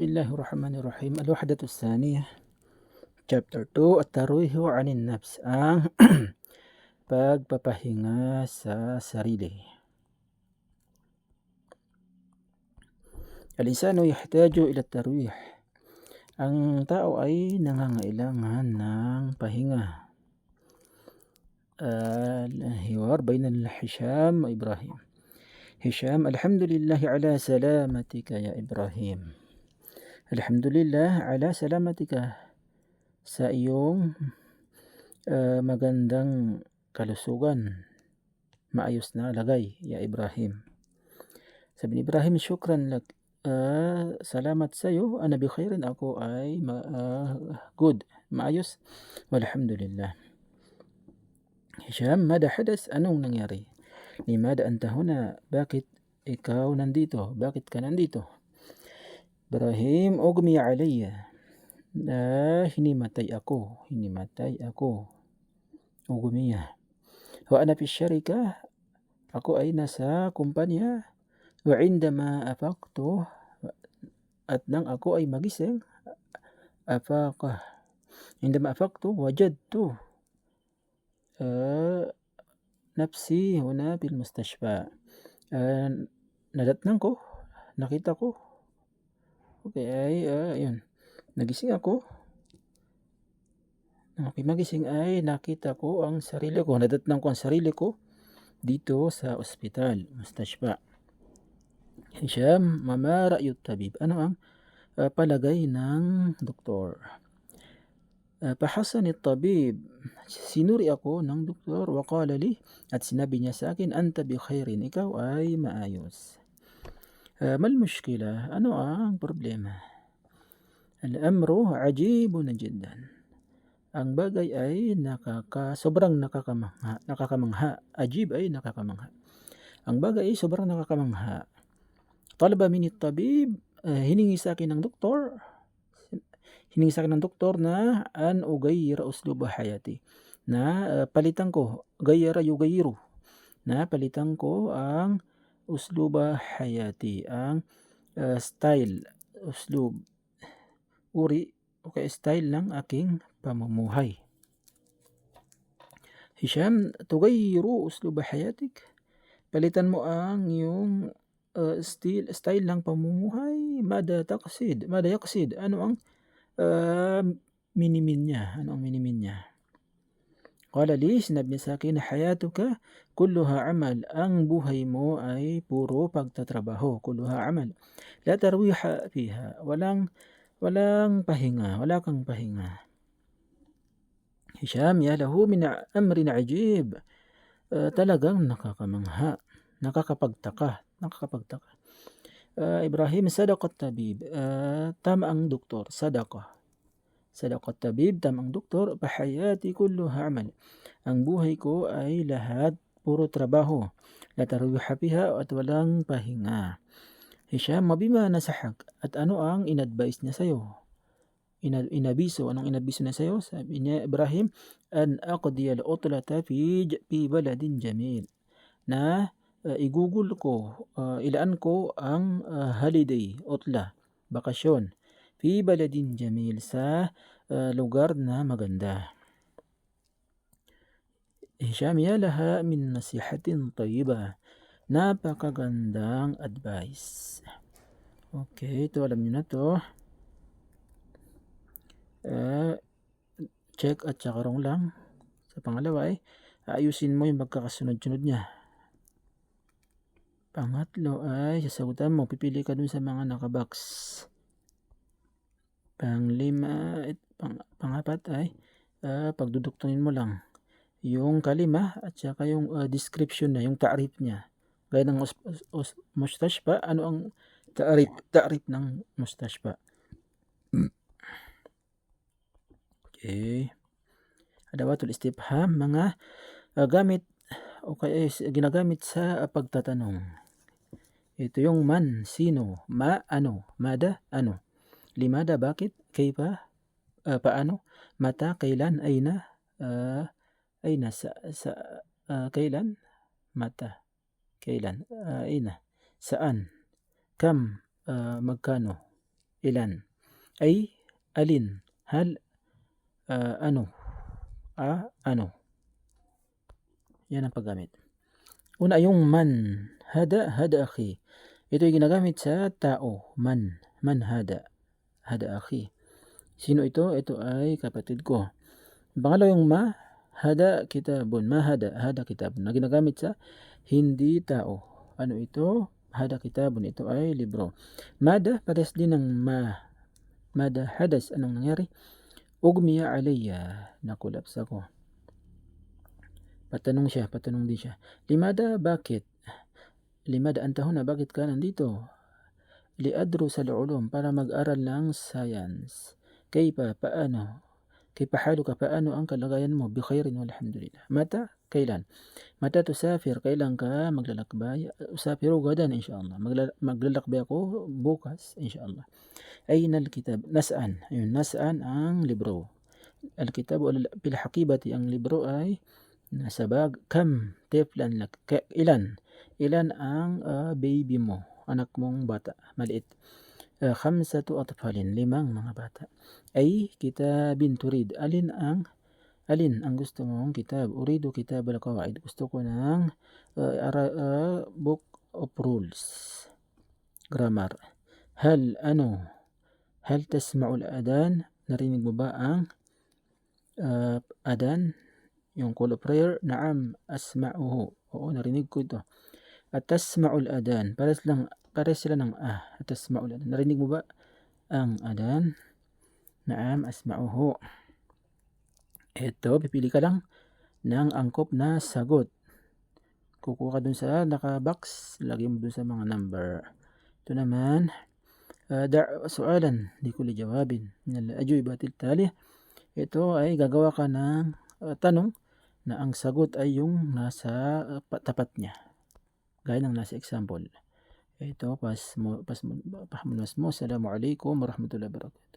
Bismillahirrahmanirrahim. Al-Wahdatu Tsaniyah, Chapter 2, At-Tarwihu 'anil Nafs, ang pagpapahinga sa sarili. Al-insanu yahtaju ila tarwih. Ang tao ay nangangailangan ng pahinga. Al-hiwar bayna Hisham wa Ibrahim. Hisham, alhamdulillahi ala salamatika ya Ibrahim. Alhamdulillah ala salamatika sa iyong magandang kalusugan, maayos na lagay, ya Ibrahim. Sabi ni Ibrahim, syukran lak, salamat sa iyo, ana bi khairin, ako ay good, maayos, walhamdulillah. Hisham, mada hadas, anong nangyari? Limada anta huna, bakit ikaw nandito? Bakit ka nandito? Ibrahim, ugmi alayya, hinimatay ako, ugumiya. Wa ana fi syarika, ako ay nasa kumpanya. Wa indama afaqtu, at nang ako ay magising, afaqa, indama afaqtu wajadtu nafsi huna bil mustashfa. Nadatnang ko, nakita ko, okay, yun, nagising ako. Okay, magising ay nakita ko ang sarili ko, nadatnang ko ang sarili ko dito sa ospital, mustashfa. Hisham, mama ra'yu tabib, ano ang palagay ng doktor? Pahasani tabib, sinuri ako ng doktor, waqala li, at sinabi niya sa akin, anta bi khairin, ikaw ay maayos. Mal mushkila, ano ang problema? Al-amru ajibun jiddan. Ang bagay ay sobrang nakakamangha. Ajib ay nakakamangha. Ang bagay ay sobrang nakakamangha. Talaba minit tabib, hiningi sa akin ng doktor na an ugayyira usluba hayati, na palitan ko, gayyara yugayiru, na palitan ko ang usluba hayati, ang style, uslub, uri, okay, style ng aking pamumuhay. Hisham, tugayiru usluba hayatik, palitan mo ang iyong style ng pamumuhay. Mada yaqsid, ano ang minimin niya, Qala li, sinabi niya sa akin, hayatuka kulluha amal, ang buhay mo ay puro pagtatrabaho, kulluha amal, la tarwiha fiha, walang pahinga, wala kang pahinga. Hisham, ya lahu min amrin ajib, talagang nakakamangha, nakakapagtaka. Ibrahim, sadaqat tabib, tama ang doktor, sadaqat tabib, tama ang doktor, pahayati kulluha amal, ang buhay ko ay lahat puro trabaho, la tarwiha fiha, at walang pahinga. Hisham, mabima nasahak, at ano ang inadvise niya sa'yo? Anong inabiso niya sa'yo? Sabi niya, Ibrahim, an aqdiya al-utlata fi baladin jamil, na igugol ko, ilaan ko ang holiday, utla, bakasyon, fi baladin jamil, sa lugar na maganda. Hisham, ya laha min nasihatin tayyiba, napakagandang advice. Okay, ito alam niyo na to. Check at saka wrong lang. Sa pangalawa ay ayusin mo yung magkakasunod-sunod niya. Pangatlo ay sasagutan mo, pipili ka dun sa mga nakabox. Panglima, pangapat ay pagduduktunin mo lang yung kalima at saka yung description na, yung ta'rif niya. Gaya ng mustashfa, ano ang ta'rif ng mustashfa? Okay. Adawatul istifham, mga gamit o kaya ginagamit sa pagtatanong. Ito yung man, sino, ma, ano, mada, ano, limada, bakit, kayfa, paano, mata, kailan, aina, kailan, mata, kailan, aina, saan, kam, magkano, ilan. Ay, alin. Hal, ano. Ano. Yan ang paggamit. Una yung man. Hada akhi. Ito ay ginagamit sa tao. Man hada. Hada akhi. Sino ito? Ito ay kapatid ko. Pangalawa yung ma. Hada kitabun. Ma hada kitabun. Na ginagamit sa hindi tao. Ano ito? Hada kitabun. Ito ay libro. Mada, pares din ng ma. Mada hadas. Anong nangyari? Ugmiya alayya. Nakulaps ako. Patanong din siya. Limada, bakit? Limada antahuna, bakit ka nandito? Liadru sa ulum, para mag-aral ng science. Paano? Kaypa haluka, paano ang kalagayan mo? Bikhairin walhamdulillah. Mata, kailan? Mata tusafir, kailan ka maglalakbay? Usafiru gadan insyaAllah. Maglalakbay ako bukas insyaAllah. Ayna al-kitab? Nasaan? Ayun, nasaan ang libro? Al-kitab bil haqibati, ang libro ay nasa bag. Kam tiflan lak? Ilan ang baby mo? Anak mong bata, maliit. Khamsatu atfalin, 5 mga bata. Ay kitabin turid, alin ang gusto mong kitab? Uridu kitab al-qawaid, gusto ko ng book of rules, grammar. Hal tasma'ul adan, narinig mo ba ang adan, yung call of prayer? Naam, asma'uhu, oo, narinig ko ito. At tasma'ul adan, pares sila ng at tasma'ul adan. Narinig mo ba ang adan? Naam, asma'uhu. Ito, pipili ka lang ng angkop na sagot. Kukuha ka dun sa naka-box, lagay mo dun sa mga number. Ito naman, sualan, di ko jawabin. Al-ajwibat al-tali. Ito ay gagawa ka ng tanong na ang sagot ay yung nasa tapat niya. Gaya ng nasa example. Ito, pas mo. Assalamualaikum warahmatullahi wabarakatuh.